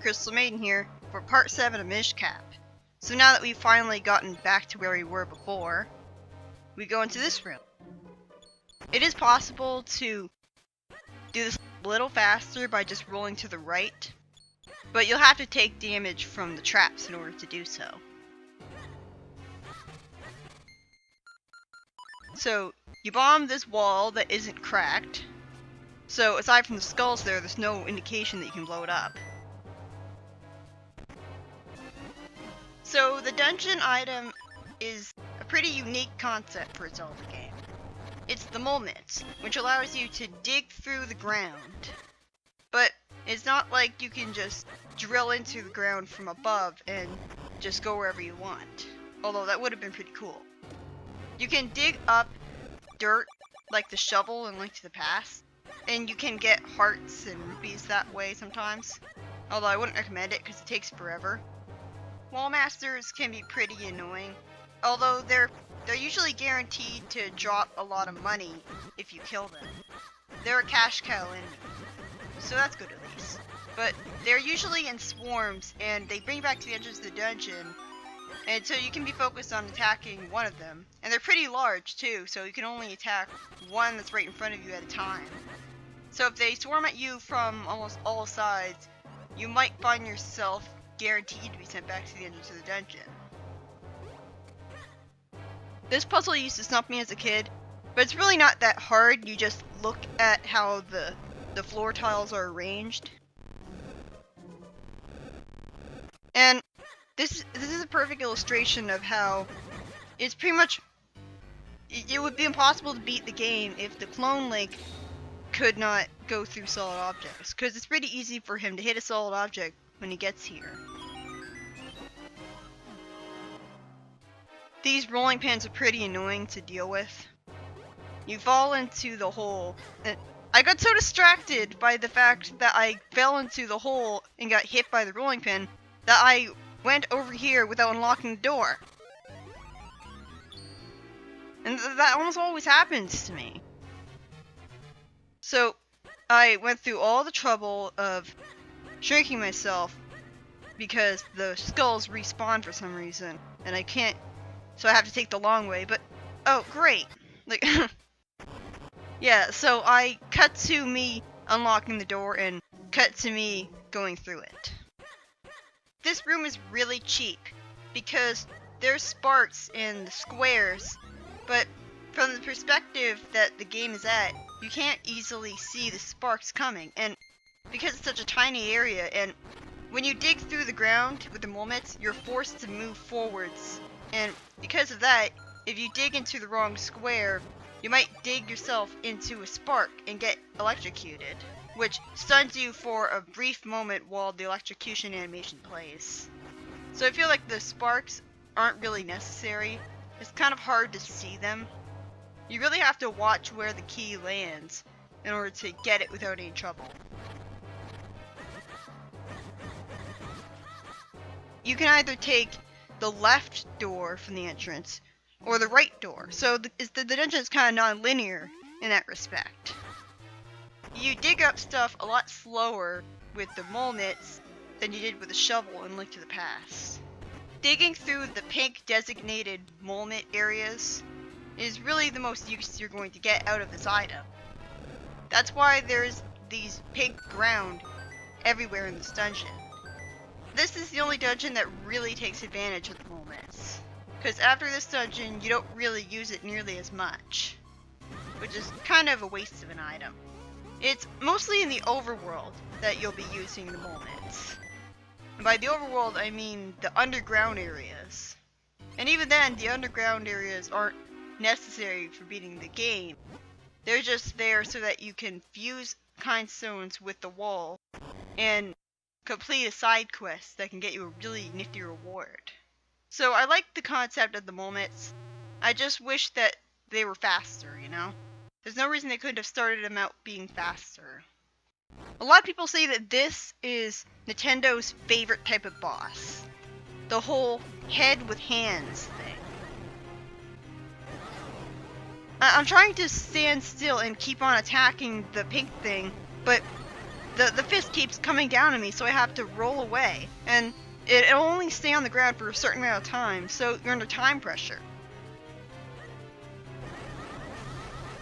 Crystal Maiden here for part 7 of Minish Cap. So now that we've finally gotten back to where we were before, we go into this room. It is possible to do this a little faster by just rolling to the right, but you'll have to take damage from the traps in order to do so. So you bomb this wall that isn't cracked, so aside from the skulls there's no indication that you can blow it up. So the dungeon item is a pretty unique concept for a Zelda game. It's the mole mitts, which allows you to dig through the ground. But it's not like you can just drill into the ground from above and just go wherever you want. Although that would have been pretty cool. You can dig up dirt like the shovel in Link to the Past, and you can get hearts and rupees that way sometimes. Although I wouldn't recommend it because it takes forever. Wall masters can be pretty annoying, although they're usually guaranteed to drop a lot of money if you kill them. They're a cash cow enemy, so that's good at least. But they're usually in swarms, and they bring you back to the entrance of the dungeon, and so you can be focused on attacking one of them. And they're pretty large too, so you can only attack one that's right in front of you at a time. So if they swarm at you from almost all sides, you might find yourself guaranteed to be sent back to the entrance of the dungeon. This puzzle used to stump me as a kid, but it's really not that hard. You just look at how the floor tiles are arranged. And this is a perfect illustration of how it's pretty much, it would be impossible to beat the game if the clone Link could not go through solid objects, because it's pretty easy for him to hit a solid object when he gets here. These rolling pins are pretty annoying to deal with. You fall into the hole, and I got so distracted by the fact that I fell into the hole and got hit by the rolling pin that I went over here without unlocking the door. And that almost always happens to me. So I went through all the trouble of shrinking myself because the skulls respawn for some reason, and I can't, so I have to take the long way. But oh great, like yeah, so I cut to me unlocking the door and cut to me going through it. This room is really cheap because there's sparks in the squares, but from the perspective that the game is at, you can't easily see the sparks coming, and because it's such a tiny area, and when you dig through the ground with the mole mitts, you're forced to move forwards, and because of that, if you dig into the wrong square, you might dig yourself into a spark and get electrocuted, which stuns you for a brief moment while the electrocution animation plays. So I feel like the sparks aren't really necessary. It's kind of hard to see them. You really have to watch where the key lands in order to get it without any trouble. You can either take the left door from the entrance or the right door, so the dungeon is kind of non-linear in that respect. You dig up stuff a lot slower with the mole mitts than you did with a shovel in Link to the Past. Digging through the pink designated mole mitt areas is really the most use you're going to get out of this item. That's why there's these pink ground everywhere in this dungeon. This is the only dungeon that really takes advantage of the mole mitts, because after this dungeon you don't really use it nearly as much, which is kind of a waste of an item. It's mostly in the overworld that you'll be using the mole mitts. And by the overworld I mean the underground areas. And even then, the underground areas aren't necessary for beating the game. They're just there so that you can fuse kind stones with the wall and complete a side quest that can get you a really nifty reward. So I like the concept of the mole mitts. I just wish that they were faster, you know? There's no reason they couldn't have started them out being faster. A lot of people say that this is Nintendo's favorite type of boss. The whole head with hands thing. I'm trying to stand still and keep on attacking the pink thing, but the fist keeps coming down on me, so I have to roll away. And it'll only stay on the ground for a certain amount of time, so you're under time pressure.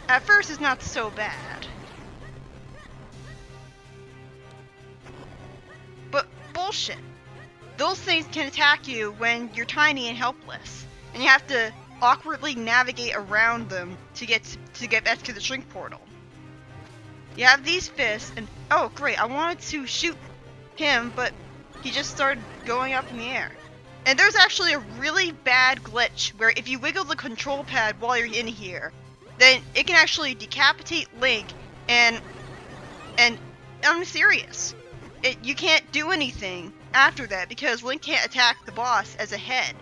At first, it's not so bad. But bullshit. Those things can attack you when you're tiny and helpless, and you have to awkwardly navigate around them to get back to the shrink portal. You have these fists, and oh great, I wanted to shoot him, but he just started going up in the air. And there's actually a really bad glitch where if you wiggle the control pad while you're in here, then it can actually decapitate Link, and I'm serious. You can't do anything after that because Link can't attack the boss as a head.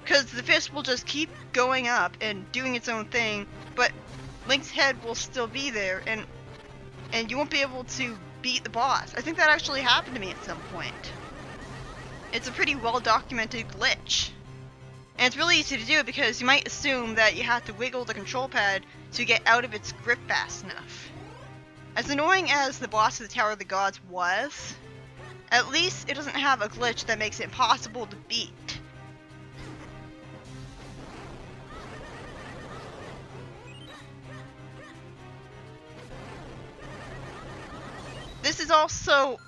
Because the fist will just keep going up and doing its own thing, but Link's head will still be there, and you won't be able to beat the boss. I think that actually happened to me at some point. It's a pretty well documented glitch. And it's really easy to do because you might assume that you have to wiggle the control pad to get out of its grip fast enough. As annoying as the boss of the Tower of the Gods was, at least it doesn't have a glitch that makes it impossible to beat. This is also,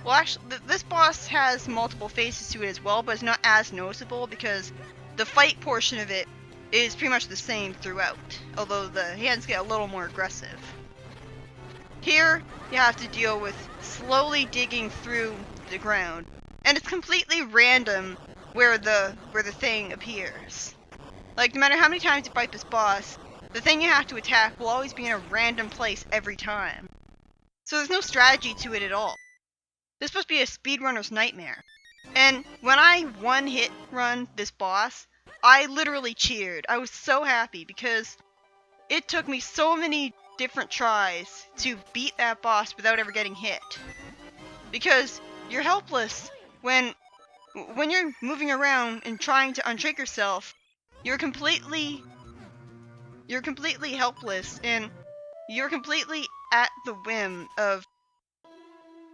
well actually, this boss has multiple phases to it as well, but it's not as noticeable because the fight portion of it is pretty much the same throughout, although the hands get a little more aggressive. Here, you have to deal with slowly digging through the ground, and it's completely random where the thing appears. Like, no matter how many times you fight this boss, the thing you have to attack will always be in a random place every time. So there's no strategy to it at all. This is supposed to be a speedrunner's nightmare. And when I one-hit run this boss, I literally cheered. I was so happy because it took me so many different tries to beat that boss without ever getting hit. Because you're helpless when you're moving around and trying to untrick yourself. You're completely helpless, and you're completely at the whim of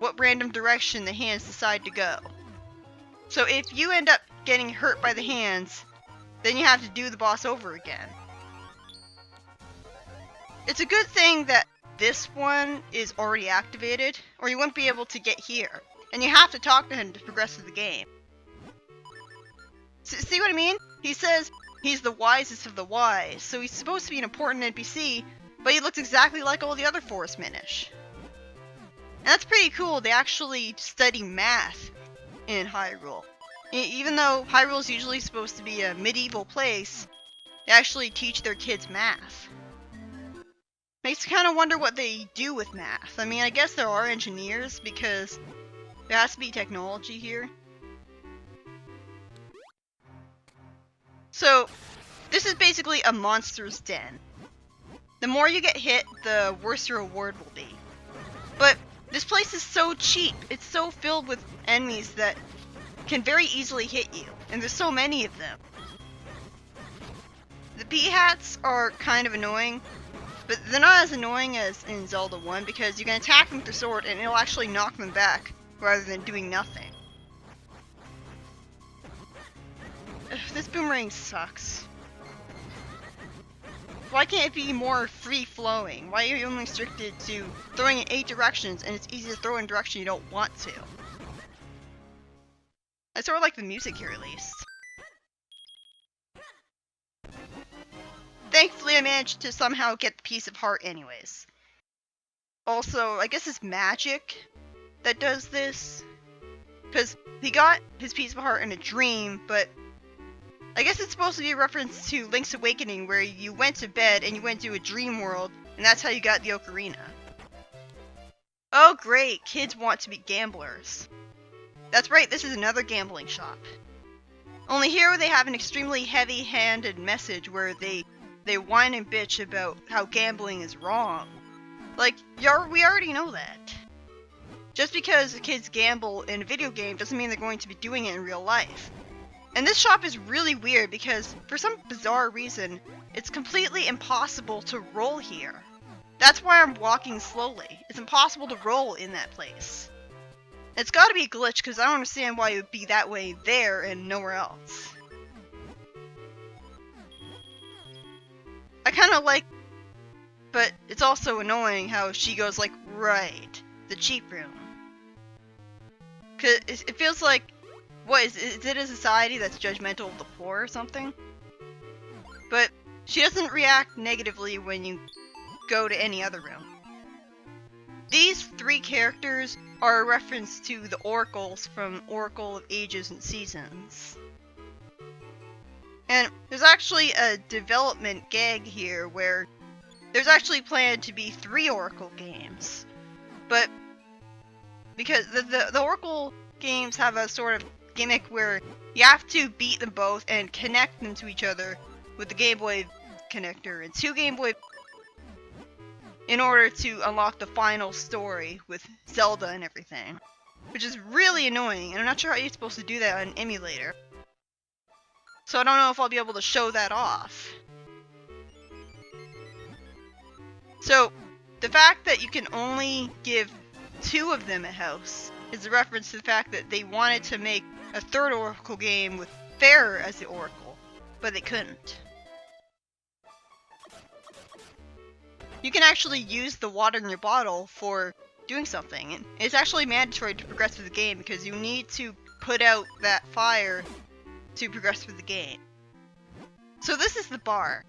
what random direction the hands decide to go. So if you end up getting hurt by the hands, then you have to do the boss over again. It's a good thing that this one is already activated, or you wouldn't be able to get here. And you have to talk to him to progress through the game. See what I mean? He says he's the wisest of the wise, so he's supposed to be an important NPC, but he looks exactly like all the other Forest Minish. And that's pretty cool, they actually study math in Hyrule. Even though Hyrule is usually supposed to be a medieval place, they actually teach their kids math. Makes you kind of wonder what they do with math. I mean, I guess there are engineers, because there has to be technology here. So, this is basically a monster's den. The more you get hit, the worse your reward will be. But this place is so cheap. It's so filled with enemies that can very easily hit you. And there's so many of them. The P-hats are kind of annoying, but they're not as annoying as in Zelda 1 because you can attack them with your sword and it'll actually knock them back rather than doing nothing. Ugh, this boomerang sucks. Why can't it be more free-flowing? Why are you only restricted to throwing in 8 directions and it's easy to throw in a direction you don't want to? I sort of like the music here at least. Thankfully I managed to somehow get the piece of heart anyways. Also, I guess it's magic that does this. Because he got his piece of heart in a dream, but I guess it's supposed to be a reference to Link's Awakening where you went to bed and you went to a dream world and that's how you got the ocarina. Oh great, kids want to be gamblers. That's right, this is another gambling shop. Only here they have an extremely heavy-handed message where they whine and bitch about how gambling is wrong. Like, we already know that. Just because kids gamble in a video game doesn't mean they're going to be doing it in real life. And this shop is really weird because, for some bizarre reason, it's completely impossible to roll here. That's why I'm walking slowly. It's impossible to roll in that place. It's gotta be a glitch, because I don't understand why it would be that way there and nowhere else. I kinda like, but it's also annoying how she goes like, right, the cheap room. Cause it feels like, what, is it a society that's judgmental of the poor or something? But she doesn't react negatively when you go to any other room. These three characters are a reference to the oracles from Oracle of Ages and Seasons. And there's actually a development gag here where there's actually planned to be 3 Oracle games. But because the Oracle games have a sort of gimmick where you have to beat them both and connect them to each other with the Game Boy connector and 2 Game Boy in order to unlock the final story with Zelda and everything. Which is really annoying, and I'm not sure how you're supposed to do that on an emulator. So I don't know if I'll be able to show that off. So, the fact that you can only give 2 of them a house is a reference to the fact that they wanted to make a 3rd Oracle game with Fair as the Oracle, but they couldn't. You can actually use the water in your bottle for doing something, and it's actually mandatory to progress through the game because you need to put out that fire to progress through the game. So this is the bar.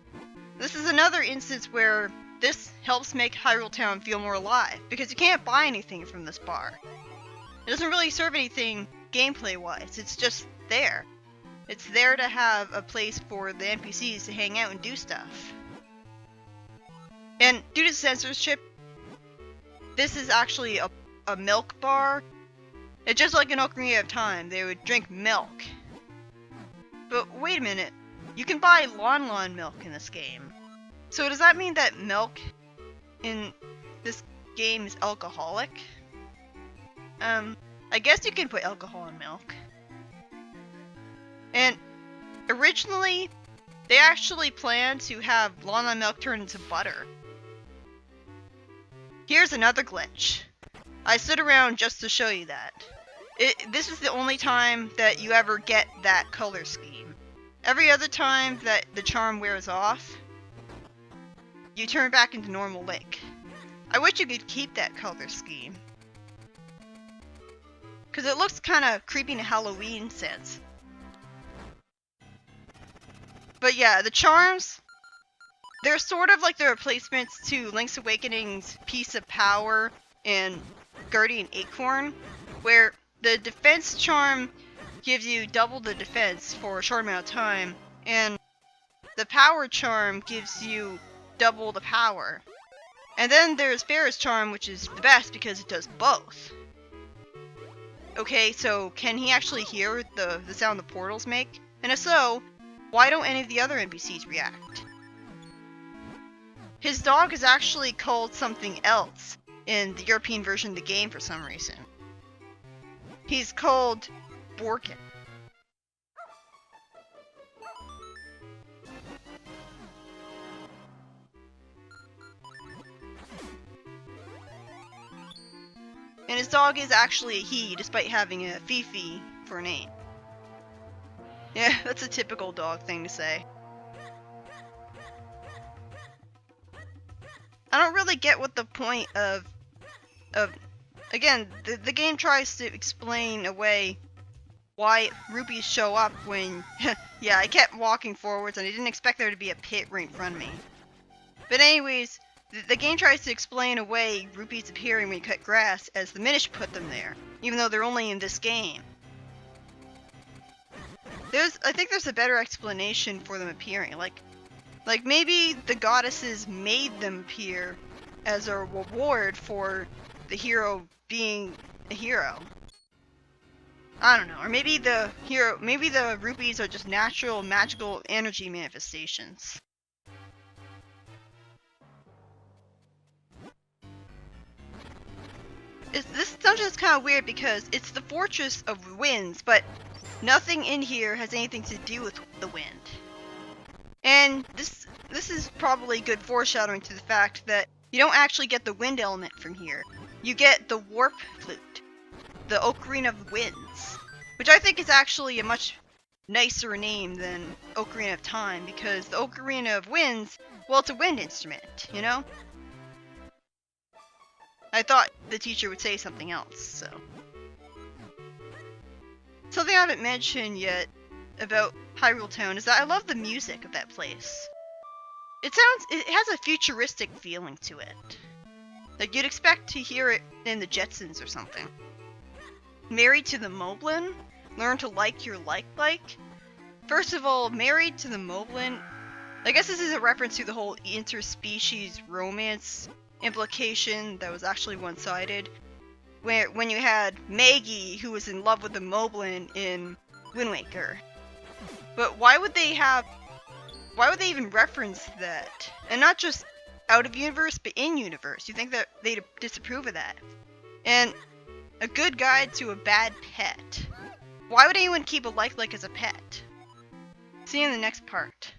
This is another instance where this helps make Hyrule Town feel more alive, because you can't buy anything from this bar. It doesn't really serve anything gameplay-wise, it's just there. It's there to have a place for the NPCs to hang out and do stuff. And due to censorship, this is actually a milk bar. It's just like in Ocarina of Time, they would drink milk. But wait a minute, you can buy Lon milk in this game. So does that mean that milk in this game is alcoholic? I guess you can put alcohol in milk. And originally, they actually planned to have Lon milk turn into butter. Here's another glitch. I stood around just to show you that. This is the only time that you ever get that color scheme. Every other time that the charm wears off, you turn back into normal Link. I wish you could keep that color scheme, because it looks kind of creepy in a Halloween sense. But yeah, the charms, they're sort of like the replacements to Link's Awakening's Piece of Power and Guardian Acorn, where the defense charm gives you double the defense for a short amount of time, and the power charm gives you double the power. And then there's Fair's charm, which is the best because it does both. Okay, so can he actually hear the sound the portals make? And if so, why don't any of the other NPCs react? His dog is actually called something else in the European version of the game for some reason. He's called Borkin. And his dog is actually a he, despite having a Fifi for a name. Yeah, that's a typical dog thing to say. I don't really get what the point of again, the game tries to explain away why rupees show up when, yeah, I kept walking forwards and I didn't expect there to be a pit right in front of me. But anyways, the game tries to explain away rupees appearing when you cut grass as the Minish put them there, even though they're only in this game. I think there's a better explanation for them appearing, like maybe the goddesses made them appear as a reward for the hero being a hero. I don't know, or maybe the rupees are just natural magical energy manifestations. This dungeon is kind of weird because it's the Fortress of Winds, but nothing in here has anything to do with the wind. And this is probably good foreshadowing to the fact that You don't actually get the wind element from here. You get the warp flute, the Ocarina of Winds, which I think is actually a much nicer name than Ocarina of Time, because the Ocarina of Winds, well, it's a wind instrument, you know? I thought the teacher would say something else, so. Something I haven't mentioned yet about Hyrule Town is that I love the music of that place. It has a futuristic feeling to it. Like you'd expect to hear it in the Jetsons or something. Married to the Moblin? Learn to like your like. First of all, married to the Moblin, I guess this is a reference to the whole interspecies romance implication that was actually one-sided. When you had Maggie, who was in love with the Moblin in Wind Waker. But why would they even reference that? And not just out of universe, but in universe. You think that they'd disapprove of that? And a good guide to a bad pet. Why would anyone keep a like as a pet? See you in the next part.